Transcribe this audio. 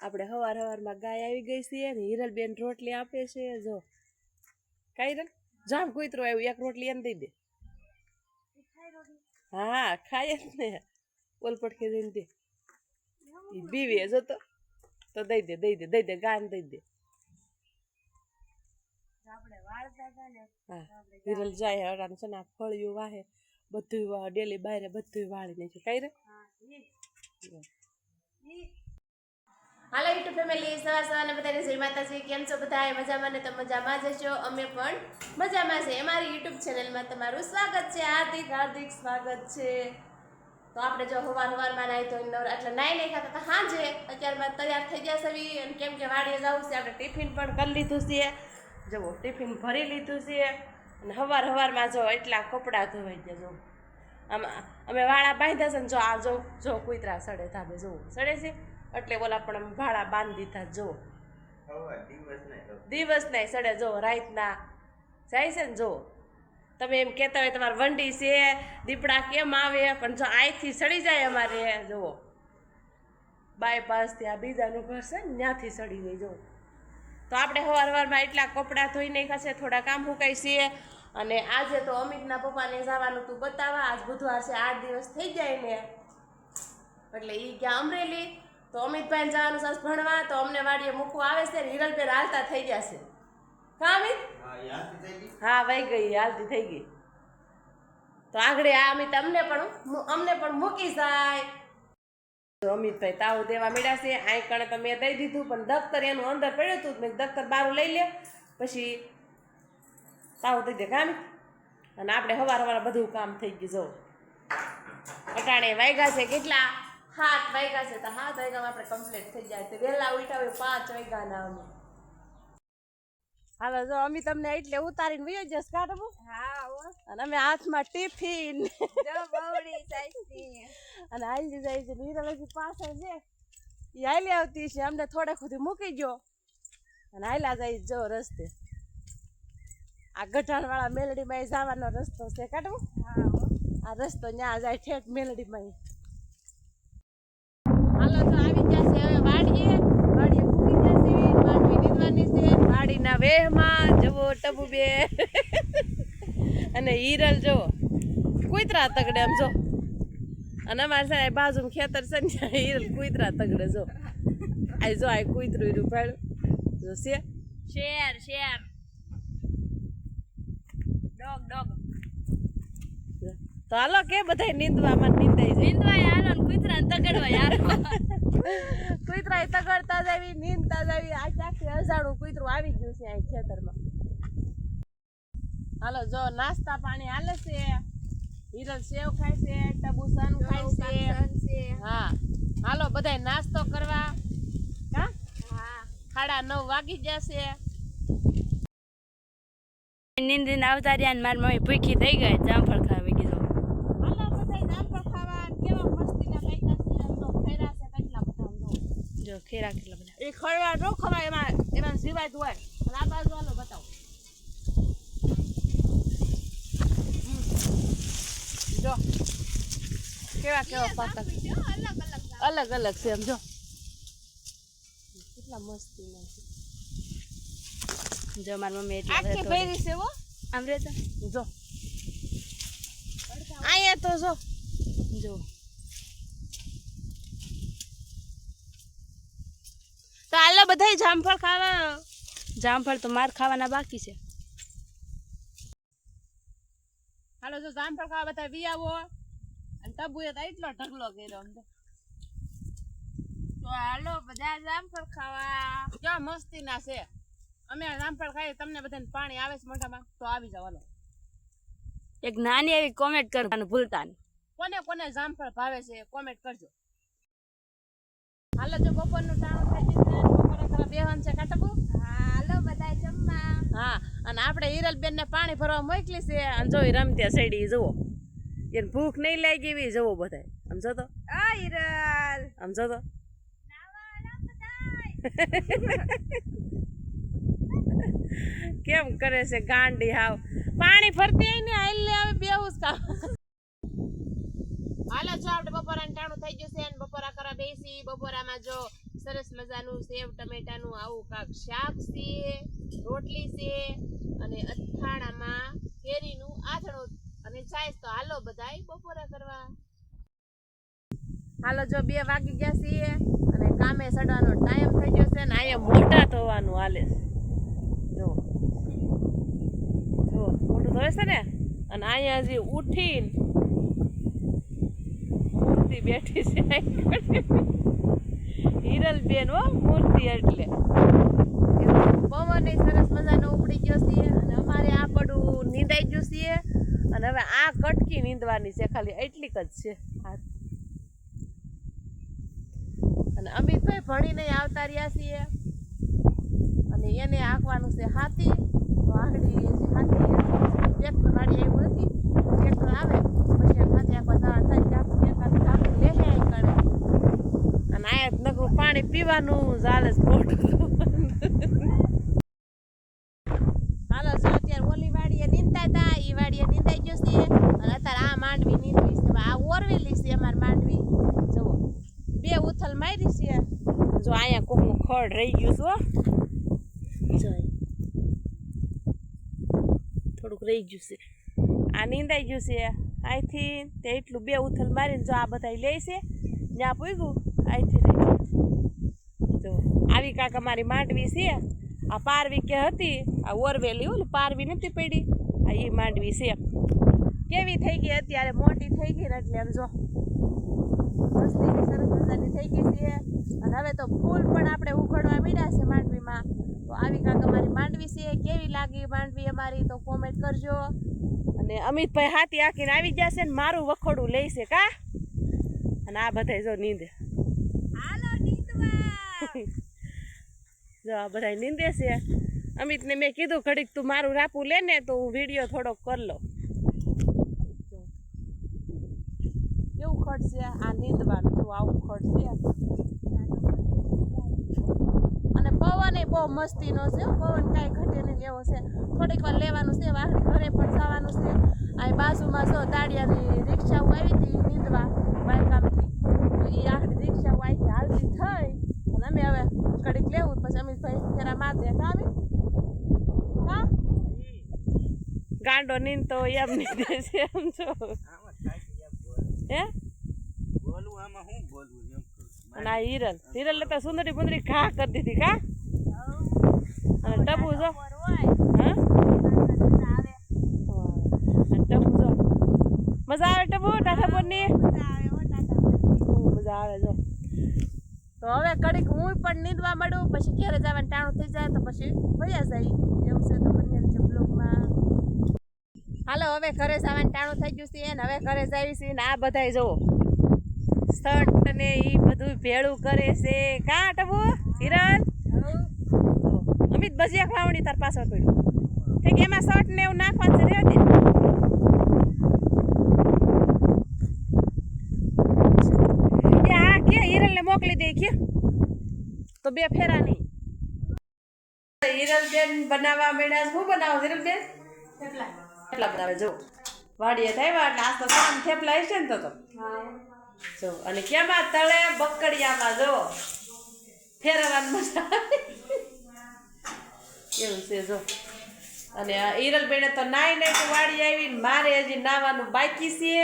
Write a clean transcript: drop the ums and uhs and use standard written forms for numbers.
આપણે હવારમાં ગાય આવી ગઈ છે ને હિરલબેન રોટલી આપે છે જો કાઈ રે જામ કૂતરો આવ્યું એક રોટલી એને દઈ દે હા ખાય જ ને ઓલપટ કે દઈને દે બીવે જો તો દઈ દે ગાન દઈ દે હા હિરલ જાય અડાન છે ને ફળિયું વાહે બધું ડેલી બારે બધું વાળી નાખ્યું કઈ રે હાલો યુટ્યુબ ફેમિલી સવારને બધાને જય માતાજી કેમ છો બધા મજામાં ને તો મજામાં જ છો અમે પણ મજામાં છે અમારી યુટ્યુબ ચેનલમાં તમારું સ્વાગત છે હાર્દિક સ્વાગત છે તો આપણે જો હવારમાં નાઈ તો એટલે નાઈ નહીં ખાતા હતા હાજે અત્યારમાં તૈયાર થઈ ગયા છે અને કેમ કે વાડીએ જવું છે આપણે ટિફિન પણ કરી લીધું છે જુઓ ટિફિન ભરી લીધું છે અને હવારમાં જો એટલા કપડાં ધોવાઈ ગયા જો અમે વાળા બાંધ્યા છે ને જો આ જો કૂતરા સડે ધાબે જો સડે છે એટલે બોલા પણ ભાડા બાંધી દીધા જો દિવસ નહીં સડે જો રાતના જાય છે ને જો તમે એમ કહેતા હોય તમારે વંડી છે દીપડા કેમ આવે પણ જો અહીંથી સડી જાય અમારે જુઓ બાયપાસથી આ બીજાનું ઘર છે ને ત્યાંથી સડી ગઈ જો તો આપણે હવારમાં એટલા કપડાં ધોઈ નાખ્યા છે થોડા કામ હુકાય છે અને આજે તો અમિતના પપ્પાને જવાનું તું બતાવવા આજ બુધવાર છે 8 દિવસ થઈ જાય ને એટલે એ ગયા અમરેલી તો અમિતભાઈ જવાનું સાસ ભણવા તો અમને વાડીએ મૂકવા આવે છે હિરલબેન હાલતા થઈ ગયા છે હા અમિત હા વહી ગઈ હાલતી થઈ ગઈ તો આગળ આ અમિત અમને પણ મૂકી જાય અમિતભાઈ તાવ દેવા મળ્યા છે આ કણે તો મેં દઈ દીધું પણ દફતર એનું અંદર પડ્યું હતું મેં દફતર બહાર લઈ લે પછી તાવ દઈ દે કામ અને આપણે હવાર બધું કામ થઈ ગયું જો અટાણે વાગ્યા છે કેટલા 7 વાગ્યા છે તો 7 વાગ્યામાં આપણે કમ્પ્લીટ થઈ જાય તો વહેલા ઉઠ્યા હોય 5 વાગ્યાના અમે હાલો જો અમે તમને એટલે ઉતારીને વયો જશ કાઢવું હા અને અમે હાથમાં ટિફિન જો બવડી સાઈસી અને હાલી જાય છે નીરલજી પાછળ છે એ હાલી આવતી છે અમને થોડે સુધી મૂકી ગયો અને હાલ્યા જાય જો રસ્તે આ ગઢાણવાળા મેલડીમાં જવાનો રસ્તો છે કાઢવું હા આ રસ્તો ત્યાં જાય ઠેઠ મેલડીમાં હાલો તો આવી જશે હવે વાડીએ મૂકી જશે વાડી નીંદવાની છે વાડીના વેહમાં જવો ટબુ બે અને હિરલ જો કૂતરા તગડે આમ જો અને અમારે છે બાજુમાં ખેતર છે ને હિરલ કૂતરા તગડે જો આ જો આ કૂતરું હીરું ભાડું જો છે શેર ડોગ તો હાલો કે બધા નીંદવામાં નીંદાઈ જાય નીંદવાય હાલો કૂતરા તગડવા યાર કૂતરા તગડતા જાવી નીંદતા જાવી આ ચાખી અજાણું કૂતરું આવી ગયું છે આ ખેતરમાં હાલો જો નાસ્તા પાણી હાલે છે હિરલ સેવ ખાય છે ટબુ સન ખાય છે હા હાલો બધા નાસ્તો કરવા હા 9:30 વાગી જશે નીંદીને આવતા રહ્યા ને મારી મમ્મી ભૂખી થઈ ગઈ જામફળ ખાવી કીધું હાલો બધા જામફળ ખાવા કેવા મસ્તીના પૈકા છે તો ખેરા છે કેટલા બધા જો ખેરા કેટલા બધા એ ખરવા નો ખવાય એમાં જીવાય હોય અને આ બાજુ હાલો બતાવો જો કેવા પાકા અલગ છે એમ જો કેટલા મસ્તીના છે જો મારી મમ્મી આખી ફેરી છે હો આમ રે તો જો આયા તો જો તો હાલો બધાય જામફળ ખાવા જામફળ તો માર ખાવાના બાકી છે હાલો જો જામફળ ખાવા બધા વી આવો અને તબુએ તો એટલો ઢગલો કર્યો અમને તો હાલો બધા જામફળ ખાવા જો મસ્તીના છે અમે જામફળ ખાઈએ તમને બધાને પાણી આવે છે મોઢામાં તો આવી જાવ હાલો એક નાની એવી કોમેન્ટ કરવાનું ભૂલતા નહીં કોને જામફળ ભાવે છે કોમેન્ટ કરજો હાલો જો બપોરનું ટાણું થઈ ગયું છે બપોરે ખરા બેહન છે કાટકુ હાલો બધા જમવા હા અને આપણે હિરલબેન ને પાણી ભરવા મોકલી છે અને જોઈ રમતે સડી જુઓ એને ભૂખ નહીં લાગી એવી જુઓ બધા સમજો તો આ હિરલ સમજો તો કેમ કરે છે ગાંડી હાવ પાણી ભરતી ને આઈ આવે બેહુસ કા હાલો જો આપણે બપોરાનું ટાણું થઈ ગયું છે અને બપોરા કરવા બેસી બપોરામાં જો સરસ મજાનું સેવ ટમેટાનું આવું કાક શાક છે, રોટલી છે અને અથાણામાં કેરીનું આથણું અને છાશ. તો હાલો બધાય બપોરા કરવા. હાલો જો 2 વાગી ગયા છીએ અને કામે ચડવાનો ટાઈમ થઈ ગયો છે ને અહીંયા મોટા થવાનું હાલે છે. જો જો મોટું થવે છે ને. અને અહીંયા હજી ઉઠીને મૂર્તિ બેઠી છે હિરલબેન હો, મૂર્તિ એટલે પવન સરસ મજાનો ઉપડી ગયો છે અને અમારે આ પડું નીંદાઈ ગયું છે અને હવે આ કટકી નીંદવાની છે, ખાલી એટલીક જ છે. અને અમિતભાઈ ભણીને આવતા રહ્યા છીએ અને એને હાંકવાનું છે હાથી. તો આગળી હાથી ટ્રેક્ટર વાળી આવ્યું નથી, ટ્રેક્ટર આવે પછી હાથી આખવા જવા થાય લે કરે. અને આ નકરું પાણી પીવાનું ચાલે છે મોટું. હાલો જો અત્યારે ઓલી વાડીએ નીંદતા હતા, એ વાડીએ નીંદાઈ ગયો છે અને અત્યારે આ માંડવી નીંદવી છે. આ ઓરવેલી છે અમારી માંડવી. જુઓ 2 ઉથલ મારી છે. જો અહીંયા કોકનું ખડ રહી ગયું છે, જો થોડુંક રહી ગયું છે. આ નીંદાઈ ગયું છે અહીંથી તે એટલું 2 ઉથલ મારીને જો આ બધા લે છે ત્યાં પૂગ્યું અહીંથી રહી. જો આવી કાંક અમારી માંડવી છે. આ પારવી કે હતી આ ઓરવેલી ઓલી પારવી નથી પડી, આ એ માંડવી છે. કેવી થઈ ગઈ અત્યારે મોટી થઈ ગઈ ને એટલે જો મસ્તીની સરસ મજાની થઈ ગઈ છે. અને હવે તો ફૂલ પણ આપણે ઉખડવા મીડ્યા છે માંડવીમાં. તો આવી કાંક અમારી માંડવી છે. કેવી લાગી માંડવી અમારી તો કોમેન્ટ કરજો. અને અમિતભાઈ હાથી આખીને આવી જશે ને મારું વખોડું લેશે કા. અને આ બધા જો નીંદે, જો આ બધા નીંદે છે. અમિતને મેં કીધું ઘડીક તું મારું રાપું લે ને તો હું વિડીયો થોડોક કરી લઉં. કેવું ખડ છે આ નીંદવાનું, જો આવું ખડ છે. અને પવન એ બહુ મસ્તીનો છે, પવન કાંઈ ઘટે નહીં એવો છે. થોડીક વાર લેવાનું છે, વાઘડી ઘરે પણ જવાનું છે. અહીં બાજુમાં જો દાડિયાની રિક્ષાઓ આવી હતી નીંદવા બારકામથી. તો એ આખરી રિક્ષાઓ અહીંથી હાલતી થઈ અને અમે હવે ઘડીક લેવું પછી અમિતભાઈ ફેરા મારજે આવી હા ગાંડો નીંદ તો એમ નીંદે છે એમ જો હે. અને આ હિરલ તો સુંદરી પુંદરી ઘા કરી દીધી કા. અને ટબુ જો હા ટબુ જો મજા આવે ટબુ ટાઠાપુરની મજા આવે જો. તો હવે ઘડીક હું પણ નીંદવા મળું પછી ઘરે જવાનું ટાણું થઈ જાય તો પછી ભૈયા જાય એવું છે. તો બન્યા છે બ્લોગમાં. હાલો હવે ઘરે જવાનું ટાણું થઈ ગયું છે ને હવે ઘરે જાવી છે ને આ બધાય જુઓ શર્ટ ને એ બધું ભેળું કરે છે કા ટબુ હિરલ. અમિત ભજીયા ખવાવણી તાર પાછળ પડ્યું ઠીક એમાં શર્ટ ને એવું નાખવાનું છે રહેવા દે. હિરલ ને મોકલી દે કે તો 2 ફેરા નહીં. હિરલબેન બનાવવા માંડ્યા. શું બનાવો હિરલબેન? થેપલા બનાવે. જો વાડીએ થાય એટલે આ તો સામ થેપલા હશે ને તો જો. અને કેમાં તળે બકડિયામાં જો ફેરવવાનું મજા એવું છે જો. અને હિરલબેને તો નાઈ તો વાડી આવીને મારે હજી નાવાનું બાકી છે.